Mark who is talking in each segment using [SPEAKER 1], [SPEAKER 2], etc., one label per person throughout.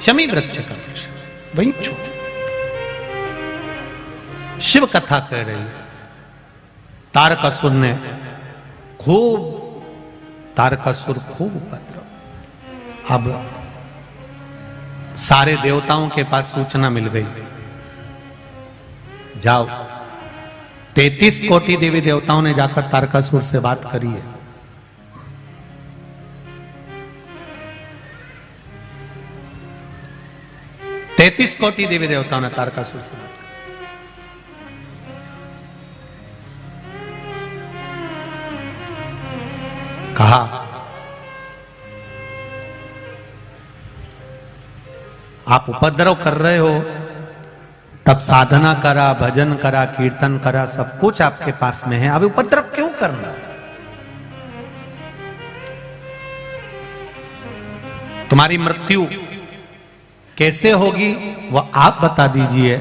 [SPEAKER 1] शमी वृक्ष का वृक्ष वहीं छोड़। शिव कथा कह रही है। तारकासुर ने तारकासुर खूब उपद्रव। अब सारे देवताओं के पास सूचना मिल गई, जाओ। 33 कोटि देवी देवताओं ने जाकर तारकासुर से बात करी है। तैतीस कोटि देवी देवताओं ने तारकासुर से बात करी। कहा आप उपद्रव कर रहे हो, तब साधना करा, भजन करा, कीर्तन करा, सब कुछ आपके पास में है, अभी उपद्रव क्यों करना? तुम्हारी मृत्यु कैसे होगी वह आप बता दीजिए।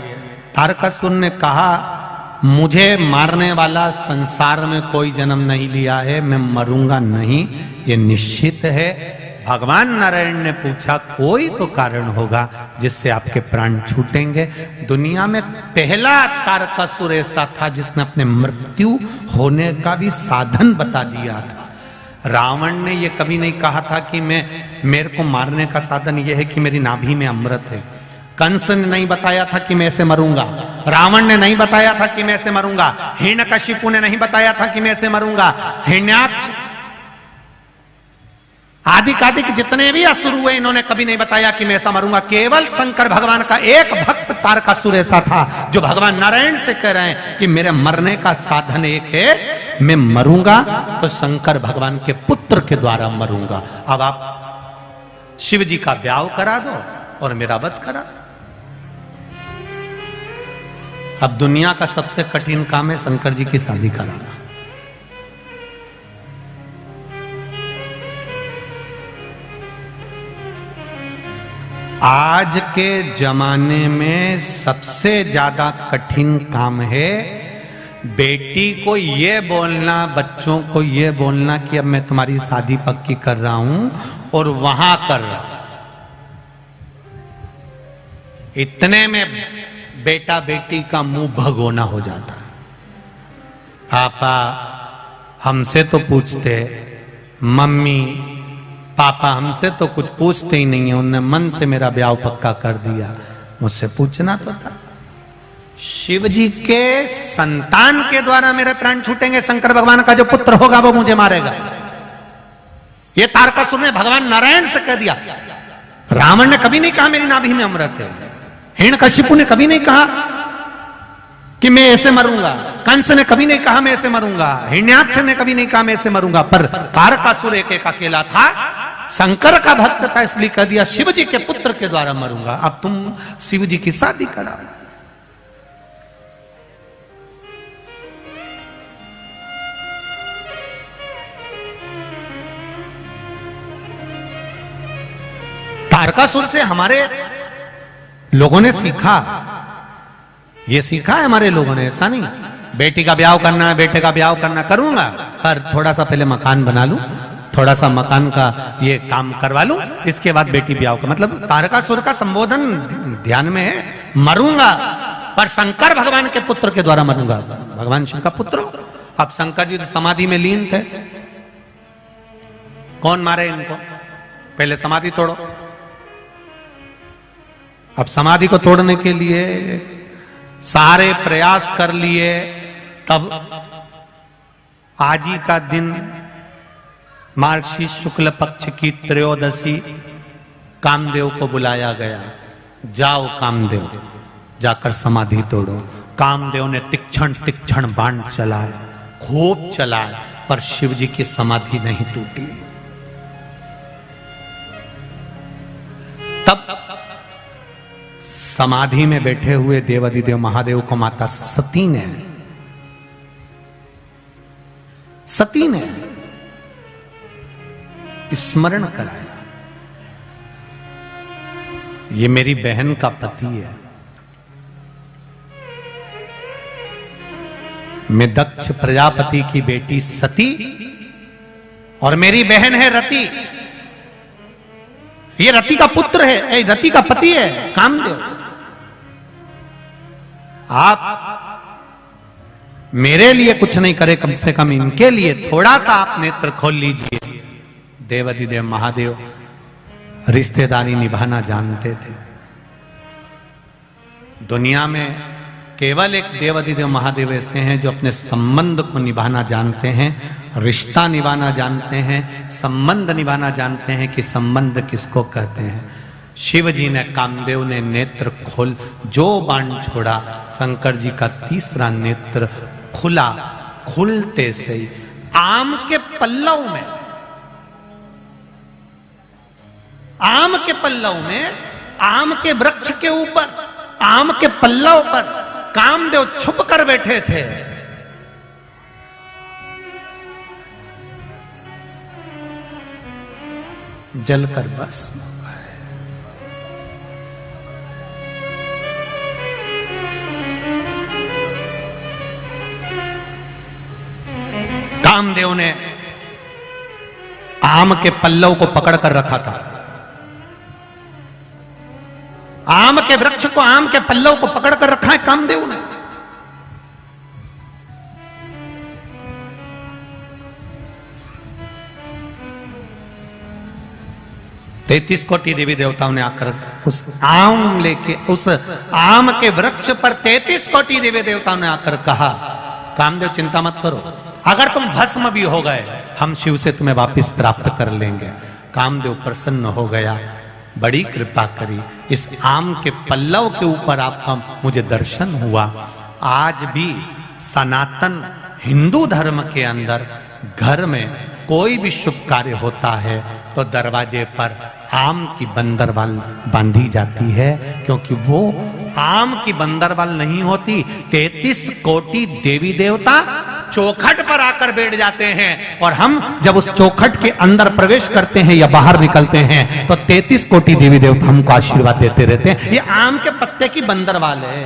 [SPEAKER 1] तारकासुर ने कहा मुझे मारने वाला संसार में कोई जन्म नहीं लिया है, मैं मरूंगा नहीं, ये निश्चित है। भगवान नारायण ने पूछा कोई तो कारण होगा जिससे आपके प्राण छूटेंगे। दुनिया में पहला तारकासुर ऐसा था जिसने अपने मृत्यु होने का भी साधन बता दिया था। रावण ने यह कभी नहीं कहा था कि मेरे को मारने का साधन यह है कि मेरी नाभि में अमृत है। कंस ने नहीं बताया था कि मैं ऐसे मरूंगा, रावण ने नहीं बताया था कि मैं ऐसे मरूंगा, हिरण्यकशिपु ने नहीं बताया था कि मैं ऐसे मरूंगा, हिरण्याक्ष आदिक जितने भी असुर हुए इन्होंने कभी नहीं बताया कि मैं ऐसा मरूंगा। केवल शंकर भगवान का एक भक्त तारकासुर ऐसा था जो भगवान नारायण से कह रहे हैं कि मेरे मरने का साधन एक है, मैं मरूंगा तो शंकर भगवान के पुत्र के द्वारा मरूंगा। अब आप शिव जी का ब्याह करा दो और मेरा वध करा। अब दुनिया का सबसे कठिन काम है शंकर जी की शादी कराना। आज के जमाने में सबसे ज्यादा कठिन काम है बेटी को ये बोलना, बच्चों को ये बोलना कि अब मैं तुम्हारी शादी पक्की कर रहा हूं और वहां कर रहा हूं। इतने में बेटा बेटी का मुंह भगोना हो जाता है। पापा हमसे तो पूछते, मम्मी पापा हमसे तो कुछ पूछते ही नहीं है, उन्होंने मन से मेरा ब्याह पक्का कर दिया, मुझसे पूछना तो था। शिव जी के संतान के द्वारा मेरे प्राण छूटेंगे, शंकर भगवान का जो पुत्र होगा वो मुझे मारेगा। ये तारकासुर ने भगवान नारायण से कह दिया। रावण ने कभी नहीं कहा मेरी नाभि में अमृत है, हिरण्यकशिपु ने कभी नहीं कहा कि मैं ऐसे मरूंगा, कंस ने कभी नहीं कहा मैं ऐसे मरूंगा, हिरण्याक्ष ने कभी नहीं कहा मैं ऐसे मरूंगा, पर तारकासुर एक अकेला था, शंकर का भक्त था, इसलिए कह दिया शिव जी के पुत्र के द्वारा मरूंगा। अब तुम शिव जी की शादी कराओ। तारकासुर से हमारे लोगों ने सीखा, ये सीखा है हमारे लोगों ने, ऐसा नहीं बेटी का ब्याह करना है, बेटे का ब्याह करना, करूंगा पर थोड़ा सा पहले मकान बना लूं, थोड़ा सा मकान का ये काम करवा लूं, इसके बाद बेटी ब्याह का। मतलब तारकासुर का संबोधन ध्यान में है, मरूंगा पर शंकर भगवान के पुत्र के द्वारा मरूंगा। भगवान शिव का पुत्र। अब शंकर जी तो समाधि में लीन थे, कौन मारे इनको? पहले समाधि तोड़ो। अब समाधि को तोड़ने के लिए सारे प्रयास कर लिए, तब आज ही का दिन मार्गशीर्ष शुक्ल पक्ष की त्रयोदशी कामदेव को बुलाया गया। जाओ कामदेव, जाकर समाधि तोड़ो। कामदेव ने तीक्ष्ण बाण चलाए, खूब चलाए, पर शिव जी की समाधि नहीं टूटी। तब समाधि में बैठे हुए देवाधिदेव महादेव को माता सती ने स्मरण कराया, ये मेरी बहन का पति है, मैं दक्ष प्रजापति की बेटी सती और मेरी बहन है रति। ये रति का पुत्र है, ये रति का पति है कामदेव। आप मेरे लिए कुछ नहीं करे, कम से कम इनके लिए थोड़ा सा आप नेत्र खोल लीजिए। देवाधिदेव महादेव रिश्तेदारी निभाना जानते थे। दुनिया में केवल एक देवाधिदेव महादेव ऐसे हैं जो अपने संबंध को निभाना जानते हैं, रिश्ता निभाना जानते हैं, संबंध निभाना जानते हैं कि संबंध किसको कहते हैं। शिव जी ने, कामदेव ने नेत्र खोल जो बाण छोड़ा, शंकर जी का तीसरा नेत्र खुला। खुलते से ही आम के पल्लव में, आम के पल्लव में, आम के वृक्ष के ऊपर, आम के पल्लव पर कामदेव छुप कर बैठे थे। जलकर भस्म हो गए। कामदेव ने आम के पल्लव को पकड़ कर रखा था। आम के वृक्ष को, आम के पल्लव को पकड़ कर रखा है कामदेव ने। तैतीस कोटि देवी देवताओं ने आकर उस आम लेके, उस आम के वृक्ष पर 33 कोटि देवी देवताओं ने आकर कहा, कामदेव चिंता मत करो, अगर तुम भस्म भी हो गए हम शिव से तुम्हें वापस प्राप्त कर लेंगे। कामदेव प्रसन्न हो गया, बड़ी कृपा करी, इस आम के पल्लव के ऊपर आपका मुझे दर्शन हुआ। आज भी सनातन हिंदू धर्म के अंदर घर में कोई भी शुभ कार्य होता है तो दरवाजे पर आम की बंदरवाल बांधी जाती है, क्योंकि वो आम की बंदरवाल नहीं होती, 33 कोटि देवी देवता चौखट पर आकर बैठ जाते हैं, और हम जब उस चौखट के अंदर प्रवेश करते हैं या बाहर निकलते हैं तो 33 कोटि देवी देवता हमको आशीर्वाद देते रहते हैं। ये आम के पत्ते की बंदरवाल है।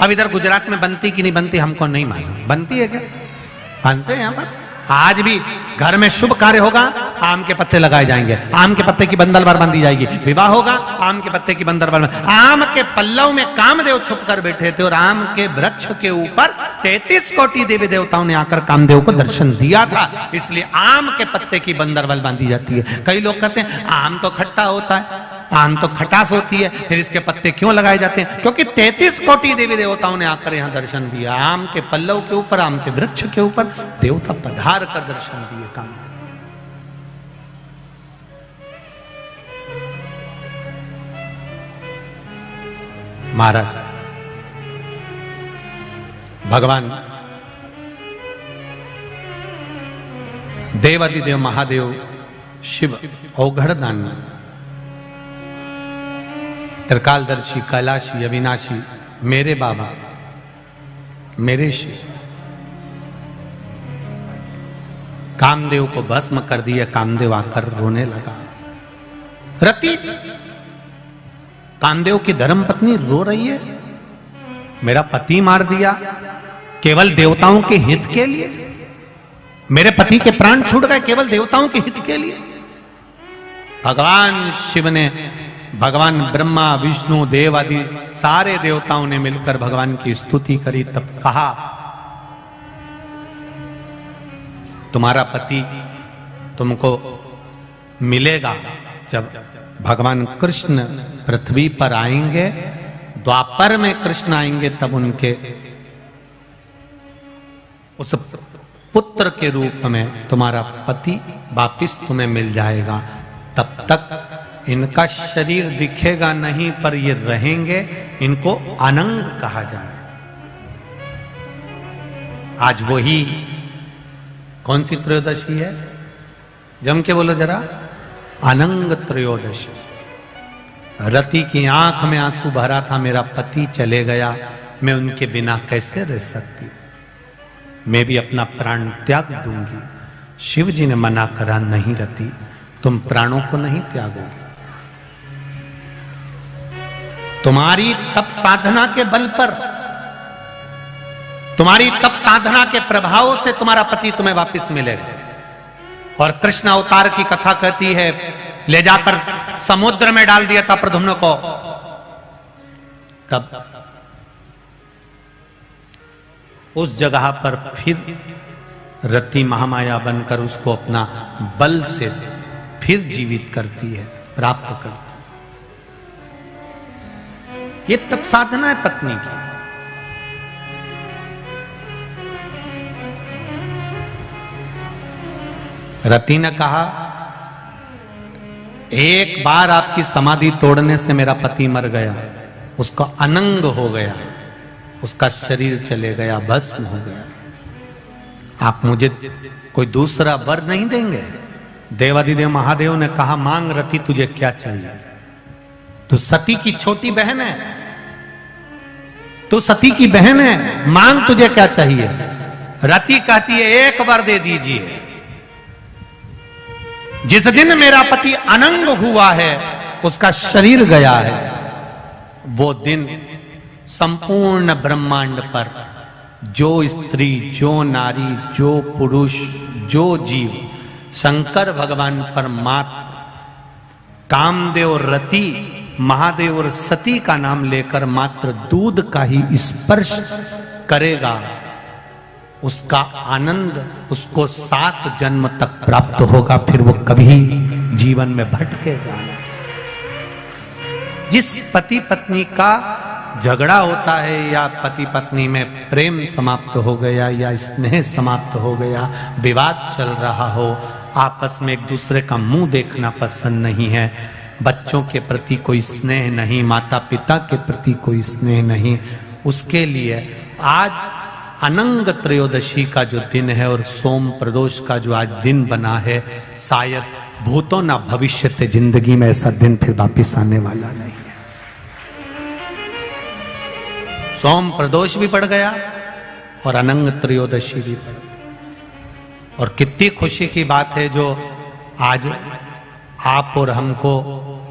[SPEAKER 1] अब इधर गुजरात में बनती कि नहीं बनती हमको नहीं मालूम, बनती है क्या? बनते हैं यहाँ पर। आज भी घर में शुभ कार्य होगा, आम के पत्ते लगाए जाएंगे, आम के पत्ते की बंदरवाल बांधी जाएगी। विवाह होगा, आम के पत्ते की बंदरवाल। आम के पल्लव में कामदेव छुप कर बैठे थे और आम के वृक्ष के ऊपर 33 कोटि देवी देवताओं ने आकर कामदेव को दर्शन दिया था, इसलिए आम के पत्ते की बंदरवाल बांधी जाती है। कई लोग कहते हैं आम तो खट्टा होता है, आम तो खटास होती है, फिर इसके पत्ते क्यों लगाए जाते हैं? क्योंकि 33 कोटि देवी देवताओं ने आकर यहां दर्शन दिया। आम के पल्लव के ऊपर, आम के वृक्ष के ऊपर देवता पधार कर दर्शन दिए। काम महाराज भगवान देवाधिदेव महादेव शिव औघड़दानी, त्रिकालदर्शी, कैलाशी, अविनाशी, मेरे बाबा, मेरे शिव, कामदेव को भस्म कर दिया। कामदेव आकर रोने लगा। रति, कामदेव की धर्मपत्नी रो रही है, मेरा पति मार दिया केवल देवताओं के हित के लिए, मेरे पति के प्राण छूट गए केवल देवताओं के हित के लिए। भगवान शिव ने, भगवान ब्रह्मा, विष्णु, देव आदि सारे देवताओं ने मिलकर भगवान की स्तुति करी। तब कहा तुम्हारा पति तुमको मिलेगा जब भगवान कृष्ण पृथ्वी पर आएंगे, द्वापर में कृष्ण आएंगे, तब उनके उस पुत्र के रूप में तुम्हारा पति वापिस तुम्हें मिल जाएगा। तब तक इनका शरीर दिखेगा नहीं, पर ये रहेंगे, इनको अनंग कहा जाए। आज वही कौन सी त्रयोदशी है? जम के बोलो जरा, अनंग त्रयोदशी। रति की आंख में आंसू भरा था, मेरा पति चले गया, मैं उनके बिना कैसे रह सकती, मैं भी अपना प्राण त्याग दूंगी। शिव जी ने मना करा, नहीं रति, तुम प्राणों को नहीं त्यागोगे। तुम्हारी तप साधना के बल पर, तुम्हारी तप साधना के प्रभाव से तुम्हारा पति तुम्हें वापस मिलेगा। और कृष्ण अवतार की कथा कहती है, ले जाकर समुद्र में डाल दिया था प्रद्युम्न को। तब उस जगह पर फिर रति महामाया बनकर उसको अपना बल से फिर जीवित करती है, प्राप्त करती है। ये तब साधना है पत्नी की। रति ने कहा, एक बार आपकी समाधि तोड़ने से मेरा पति मर गया, उसका अनंग हो गया, उसका शरीर चले गया, भस्म हो गया। आप मुझे कोई दूसरा वर नहीं देंगे? देवादिदेव महादेव ने कहा, मांग रति, तुझे क्या चाहिए? तू सती की छोटी बहन है, तू सती की बहन है, मांग तुझे क्या चाहिए? रति कहती है, एक वर दे दीजिए। जिस दिन मेरा पति अनंग हुआ है, उसका शरीर गया है, वो दिन संपूर्ण ब्रह्मांड पर जो स्त्री, जो नारी, जो पुरुष, जो जीव शंकर भगवान परमात्मा कामदेव, रति, महादेव और सती का नाम लेकर मात्र दूध का ही स्पर्श करेगा, उसका आनंद उसको 7 जन्म तक प्राप्त होगा, फिर वो कभी जीवन में भटकेगा। जिस पति पत्नी का झगड़ा होता है या पति पत्नी में प्रेम समाप्त हो गया या स्नेह समाप्त हो गया, विवाद चल रहा हो, आपस में एक दूसरे का मुंह देखना पसंद नहीं है, बच्चों के प्रति कोई स्नेह नहीं, माता पिता के प्रति कोई स्नेह नहीं, उसके लिए आज अनंग त्रयोदशी का जो दिन है और सोम प्रदोष का जो आज दिन बना है, शायद भूतो ना भविष्यते, जिंदगी में ऐसा दिन फिर वापिस आने वाला नहीं है। सोम प्रदोष भी पड़ गया और अनंग त्रयोदशी भी पड़ गई। और कितनी खुशी की बात है जो आज आप और हमको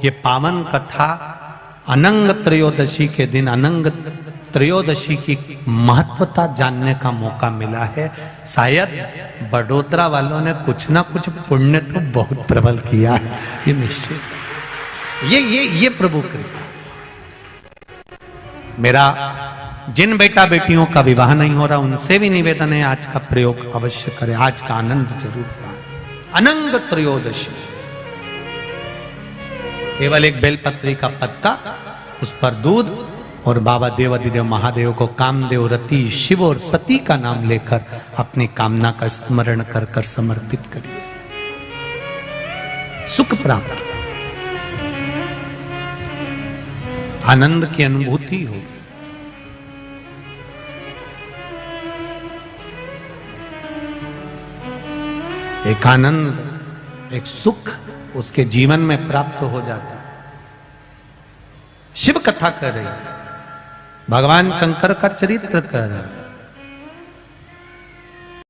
[SPEAKER 1] ये पावन कथा अनंग त्रयोदशी के दिन, अनंग त्रयोदशी की महत्वता जानने का मौका मिला है। शायद बड़ोदरा वालों ने कुछ ना कुछ पुण्य तो बहुत प्रबल किया है, ये निश्चित। ये प्रभु कृपा। मेरा जिन बेटा बेटियों का विवाह नहीं हो रहा, उनसे भी निवेदन है, आज का प्रयोग अवश्य करें, आज का आनंद जरूर पाएं। अनंग त्रयोदशी, केवल एक बेलपत्री का पत्ता, उस पर दूध और बाबा देवादिदेव महादेव को कामदेव, रति, शिव और सती का नाम लेकर अपनी कामना का स्मरण कर कर समर्पित करिए, सुख प्राप्त, आनंद की अनुभूति होगी। एक आनंद, एक सुख उसके जीवन में प्राप्त हो जाता है। शिव कथा कर रही है, भगवान शंकर का चरित्र कर रहा है।